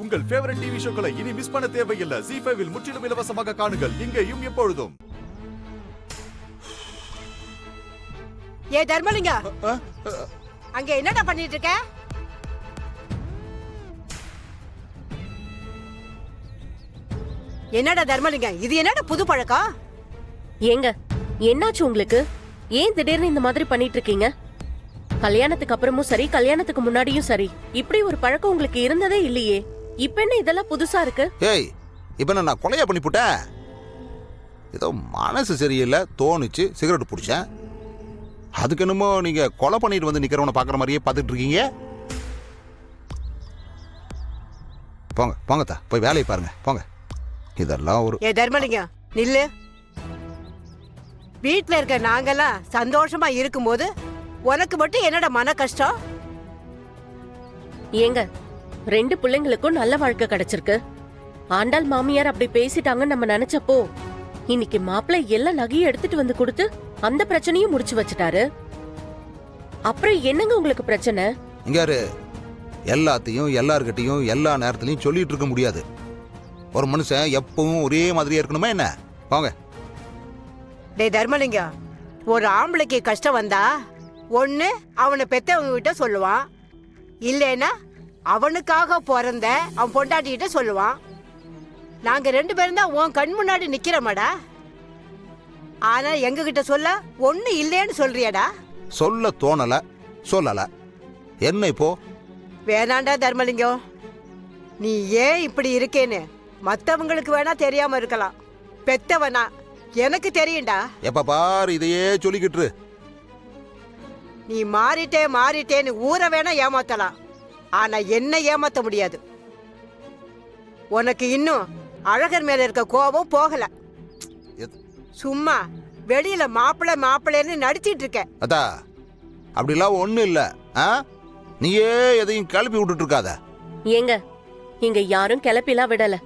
உங்கள் favourite TV ஷோக்களை இனி miss பண்ண தேவையில்லை. ZEE5 இல் முற்றிலும் இலவசமாக காணுங்கள். இங்கேயும் எப்பொழுதும். ஏ தர்மலிங்க, அங்க என்னடா பண்ணிட்டு இருக்க? என்னடா தர்மலிங்க, இது என்னடா புது பழக்கம்? ஏங்க என்னாச்சு உங்களுக்கு? ஏன் திடீர்னு இந்த மாதிரி பண்ணிட்டு இருக்கீங்க? கல்யாணத்துக்கு அப்புறமும் சரி, கல்யாணத்துக்கு முன்னாடியும் சரி, இப்படி ஒரு பழக்கம் உங்களுக்கு இருந்ததே இல்லையே. இப்ப என்ன இதெல்லாம் புதுசா இருக்கு? ஏய், இப்ப நான் கொலையா பண்ணி போட்டேன். ஏதோ மனசு சரியில்லை தோணுச்சு, சிகரெட் பிடிச்சேன். அதுக்கு என்னமோ நீங்க கொலை பண்ணிட்டு வந்து நிக்கிறவனை பாக்குற மாதிரியே பார்த்துட்டு இருக்கீங்க. போங்க போங்கத்தா, போய் வேலையை பாருங்க போங்க. இதெல்லாம் ஒரு ஏ தர்மலிங்க நில்லு. வீட்டுல இருக்க நாங்கெல்லாம் சந்தோஷமா இருக்கும்போது உனக்கு மட்டும் என்னடா மன கஷ்டம்? ஏங்க 2 பிள்ளைங்களுக்கும் நல்ல வாழ்க்கை கிடைச்சிருக்கு. ஆண்டாள் மாமியார் அப்படி பேசிட்டாங்கன்னு நம்ம நினைச்சப்போ, இன்னைக்கு மாப்பிள்ளை எல்லா நகையும் எடுத்துட்டு வந்து கொடுத்து அந்த பிரச்சனையும் முடிச்சு வச்சுட்டாரு. அப்புறம் என்னங்க உங்களுக்கு பிரச்சனை? இங்காரு எல்லாத்தையும் எல்லார்கிட்டையும் எல்லா நேரத்திலையும் சொல்லிட்டு இருக்க முடியாது. ஒரு மனுஷன் எப்பவும் ஒரே மாதிரியா இருக்கணுமா என்ன? வாங்க. டே தர்மலிங்க, ஒரு ஆம்பளைக்கு கஷ்டம் வந்தா ஒண்ணு அவனை பெத்தவங்க கிட்ட சொல்லுவான், இல்லைன்னா அவனுக்காக பிறந்த அவன் பொண்டாட்டிகிட்ட சொல்லுவான். நாங்க 2 பேரும் தான் உன் கண் முன்னாடி நிக்கிறோமாடா. ஆனா எங்க கிட்ட சொல்ல ஒண்ணு இல்லைன்னு சொல்றியாடா? சொல்ல தோணல, சொல்லல. என்ன இப்போ? வேணாண்டா தர்மலிங்கம், நீ ஏன் இப்படி இருக்கேன்னு மத்தவங்களுக்கு வேணா தெரியாம இருக்கலாம், பெத்தவனா எனக்கு தெரியும்டா. எப்ப பாரு இதையே சொல்லிக்கிட்டு. நீ மாறிட்டேன்னு ஊரை வேணா ஏமாத்தலாம், ஆனா என்ன ஏமாத்த முடியாது. உனக்கு இன்னும் அழகர் மேல இருக்க கோபம் போகல. சும்மா வெளியில மாப்பிள்ளைன்னு நடிச்சிட்டு இருக்க. அதா அப்படிலாம் ஒண்ணு இல்ல. நீயே எதையும் கிளப்பி விட்டுட்டு இருக்காத. ஏங்க இங்க யாரும் கிளப்பிலாம் விடல.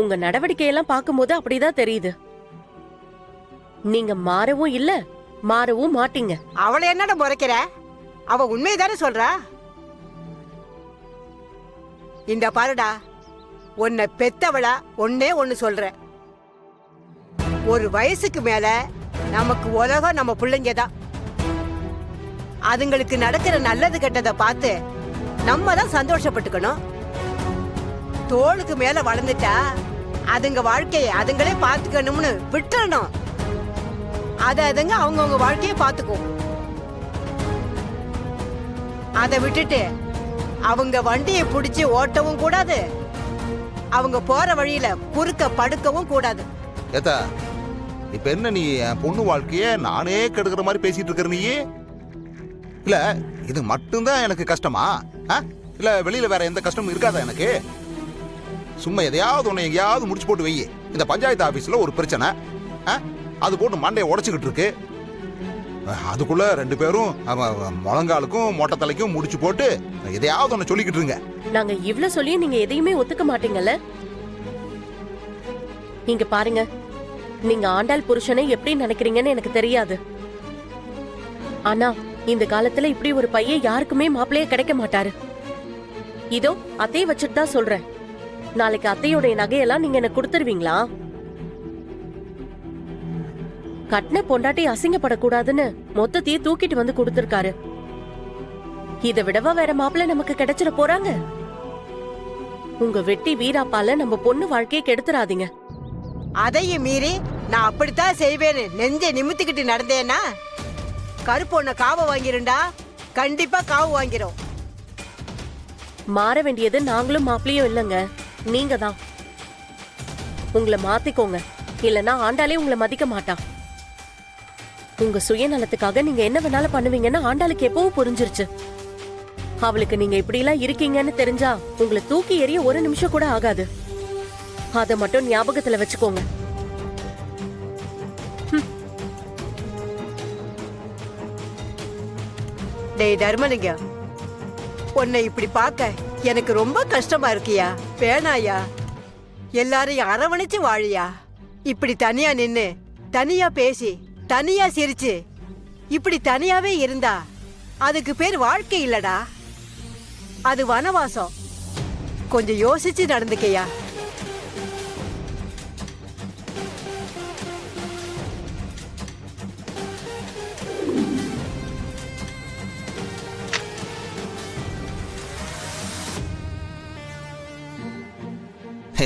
உங்க நடவடிக்கையெல்லாம் பார்க்கும்போது அப்படிதான் தெரியுது. நீங்க மாறவும் இல்ல, மாறவும் மாட்டீங்க. அவளை என்னடா முறைக்கிற? அவ உண்மைதானே சொல்றா. இந்த பாருடா, உன்னை பெத்தவளா ஒன்னே ஒன்னு சொல்ற. ஒரு வயசுக்கு மேல நமக்கு உலகம் நம்ம பிள்ளைங்க தான். அதுங்களுக்கு நடக்கிற நல்லது கெட்டதை பார்த்து நம்ம தான் சந்தோஷப்பட்டுக்கணும். தோளுக்கு மேல வளர்ந்துட்டா அதுங்க வாழ்க்கையை அதுங்களே பார்த்துக்கணும்னு விட்டுறணும். அதுங்க அவங்கவுங்க வாழ்க்கையை பார்த்துக்கும். அதை விட்டுட்டு அவங்க வண்டியை பிடிச்சி ஓட்டவும் கூடாது, அவங்க போற வழியில குறுக்க படுக்கவும் கூடாது. ஏத்தா, இப்ப என்ன நீ என் பொண்ணு வாழ்க்கைய நானே கெடுக்கிற மாதிரி பேசிட்டு இருக்கிற? நீ இல்ல இது மட்டும்தான் எனக்கு கஷ்டமா? இல்ல வெளியில வேற எந்த கஷ்டமும் இருக்காதா எனக்கு? சும்மா எதையாவது ஒண்ணு எங்கேயாவது முடிச்சு போட்டு வை. இந்த பஞ்சாயத்து ஆபீஸ்ல ஒரு பிரச்சனை, அது போட்டு மண்டையை உடைச்சுக்கிட்டு இருக்கு. அதுக்குள்ள 2 பேரும் முழங்காலுக்கும் மொட்டை தலைக்கும் முடிச்சு போட்டு எதையாவது ஒண்ணு சொல்லிக்கிட்டு இருங்க. நாங்க இவ்ளோ சொல்லியும் நீங்க எதையுமே ஒத்துக்க மாட்டீங்கல்ல? இங்க பாருங்க, நீங்க ஆண்டாள் புருஷனை எப்படி நினைக்கிறீங்கன்னு எனக்கு தெரியாது. ஆனா இந்த காலத்துல இப்படி ஒரு பையன் யாருக்குமே மாப்பிள்ளையே கிடைக்க மாட்டாரு. இதோ அத்தையை வச்சுட்டு தான் சொல்றேன். நாளைக்கு அத்தையோடைய நகையெல்லாம் நீங்க எனக்கு கொடுத்துருவீங்களா? கட்டின பொண்டாட்டி அசிங்கப்படக்கூடாதுன்னு மொத்தத்தையும் தூக்கிட்டு வந்து கொடுத்திருக்காரு. இதை விடவா வேற மாப்பிள்ளை நமக்கு கிடைச்சிட போறாங்க? உங்க வெட்டி வீராப்பால நம்ம பொண்ணு வாழ்க்கையை கெடுத்துறாதீங்க. அதையும் மீறி நான் அப்படித்தான் செய்வேன்னு நெஞ்சை நிமித்திக்கிட்டு நடந்தேன்னா கருப்பு ஒண்ண காவை வாங்கிருண்டா, கண்டிப்பா காவு வாங்கிறோம். மாற வேண்டியது நாங்களும் மாப்பிள்ளையும் இல்லைங்க, நீங்க தான். உங்களை மாத்திக்கோங்க, இல்லைன்னா ஆண்டாளே உங்களை மதிக்க மாட்டா. உங்க சுயநலத்துக்காக நீங்க என்ன வேணாலும் பண்ணுவீங்கன்னு ஆண்டாளுக்கு எப்பவும் புரிஞ்சிருச்சு. அவளுக்கு நீங்க இப்படி எல்லாம் இருக்கீங்கன்னு தெரிஞ்சா உங்களை தூக்கி எறிய ஒரு நிமிஷம் கூட ஆகாது. அத மட்டும் ஞாபகத்துல வச்சுக்கோங்க. டேய் தர்மலிங்க, உன்னை இப்படி பார்க்க எனக்கு ரொம்ப கஷ்டமா இருக்கியா? வேணாயா, எல்லாரையும் அரவணைச்சு வாழியா. இப்படி தனியா நின்னு தனியா பேசி தனியா சிரிச்சு இப்படி தனியாவே இருந்தா அதுக்கு பேர் வாழ்க்கை இல்லடா, அது வனவாசம். கொஞ்சம் யோசிச்சு நடந்துக்கையா.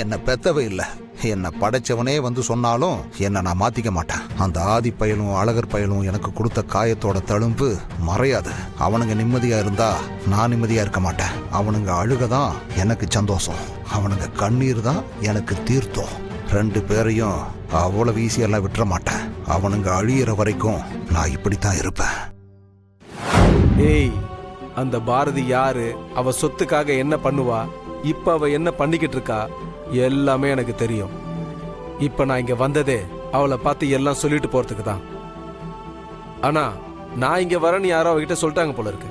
என்ன பெத்தவே இல்ல, என்ன படைச்சவனே வந்து சொன்னாலும் என்ன நான் மாத்திக்க மாட்டேன். அந்த ஆதி பயலும் அழகர் பயலும் எனக்கு கொடுத்த காயத்தோட தழும்பு மறையாது. அவனுங்க நிம்மதியா இருந்தா நான் நிம்மதியா இருக்க மாட்டேன். அவனுங்க அழுகதான் எனக்கு சந்தோஷம், அவனுங்க கண்ணீர் தான் எனக்கு தீர்த்தம். 2 பேரையும் அவ்வளவு ஈஸியெல்லாம் விட்டுற மாட்டேன். அவனுங்க அழியிற வரைக்கும் நான் இப்படித்தான் இருப்பேன். ஏய், அந்த பாரதி யாரு, அவ சொத்துக்காக என்ன பண்ணுவா, இப்ப அவ என்ன பண்ணிக்கிட்டு இருக்கா, எல்லாமே எனக்கு தெரியும். இப்ப நான் இங்க வந்ததே அவளை பார்த்து எல்லாம் சொல்லிட்டு போறதுக்கு தான். ஆனா நான் இங்க வரேன்னு யாரோ அவகிட்ட சொல்லிட்டாங்க போல இருக்கு.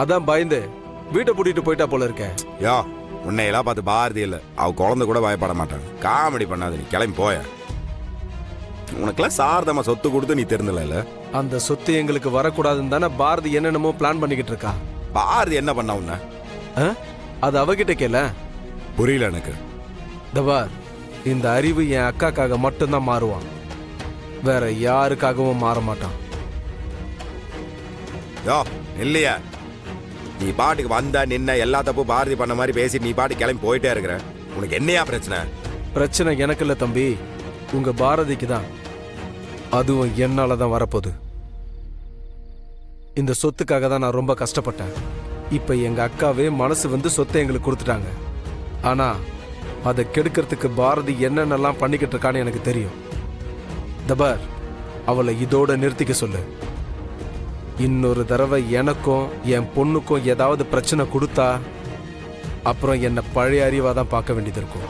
அதான் பயந்து வீட்டை பூட்டிட்டு போயிட்டா போல இருக்க. யோ, உன்னையெல்லாம் பார்த்து பாரதி இல்லை, அவ குழந்தை கூட பயப்பட மாட்டான். காமெடி பண்ணாத, நீ கிளம்பி போய. உனக்கெல்லாம் சாரதமா சொத்து கொடுத்து நீ தெரிந்தல. அந்த சொத்து எங்களுக்கு வரக்கூடாதுன்னு தானே பாரதி என்னென்னமோ பிளான் பண்ணிக்கிட்டு இருக்கா. பாரதி என்ன பண்ண உன்ன? அது அவகிட்ட கேள. புரியல எனக்கு. தபார், இந்த அறிவு என் அக்காக்காக மட்டும்தான் மாறுவான், வேற யாருக்காகவும் மாற மாட்டான். யோ இல்லையா, நீ பாட்டுக்கு வந்தா நின்ன எல்லா தப்பு பாரதி பண்ண மாதிரி பேசி நீ பாட்டு கிளம்பி போயிட்டே இருக்கிற. உனக்கு என்னையா பிரச்சனை? பிரச்சனை எனக்கு இல்ல தம்பி, உங்க பாரதிக்கு தான். அதுவும் என்னால தான் வரப்போகுது. இந்த சொத்துக்காக தான் நான் ரொம்ப கஷ்டப்பட்டேன். இப்ப எங்க அக்காவே மனசு வந்து சொத்தை எங்களுக்கு கொடுத்துட்டாங்க. ஆனா அதை கெடுக்கிறதுக்கு பாரதி என்னென்னலாம் பண்ணிக்கிட்டு இருக்கான்னு எனக்கு தெரியும். தபார், அவளை இதோட நிறுத்திக்க சொல்லு. இன்னொரு தடவை எனக்கும் என் பொண்ணுக்கும் ஏதாவது பிரச்சனை கொடுத்தா அப்புறம் என்னை பழைய அறிவா தான் பார்க்க வேண்டியது இருக்கும்.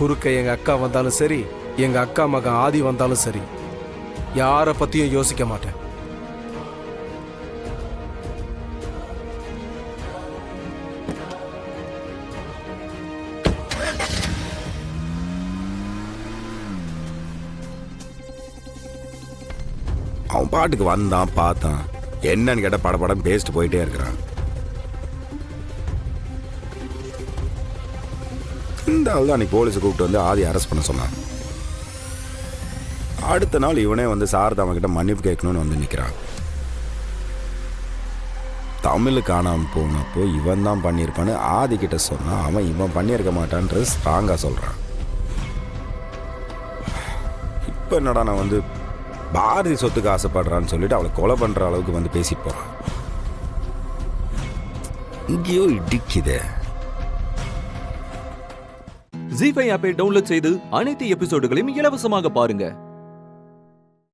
குறுக்க எங்க அக்கா வந்தாலும் சரி, எங்க அக்கா மகன் ஆதி வந்தாலும் சரி, யாரை பத்தியும் யோசிக்க மாட்டேன். அவன் பாட்டுக்கு வந்தான், பார்த்தான், என்னன்னு கேட்ட படப்படம் பேசிட்டு போயிட்டே இருக்கிறான். இந்த ஆள் தான் அன்னைக்கு போலீஸை கூப்பிட்டு வந்து ஆதி அரெஸ்ட் பண்ண சொன்னான். அடுத்த நாள் இவனே வந்து சாரதாமா கிட்ட மன்னிப்பு கேட்கணும்னு வந்து நிற்கிறான். தமிழ் காணாமல் போனப்போ இவன் தான் பண்ணியிருப்பான்னு ஆதி கிட்ட சொன்னா அவன் இவன் பண்ணியிருக்க மாட்டான்றது ஸ்ட்ராங்காக சொல்கிறான். இப்போ என்னடா நான் வந்து பாரதி சொத்துக்கு ஆசைப்படுறான்னு சொல்லிட்டு அவளை கொலை பண்ற அளவுக்கு வந்து பேசிட்டு போறான். இங்கேயோ இடிக்குதே. ஜீ5 ஆப்பை டவுன்லோட் செய்து அனைத்து எபிசோடுகளையும் இலவசமாக பாருங்க.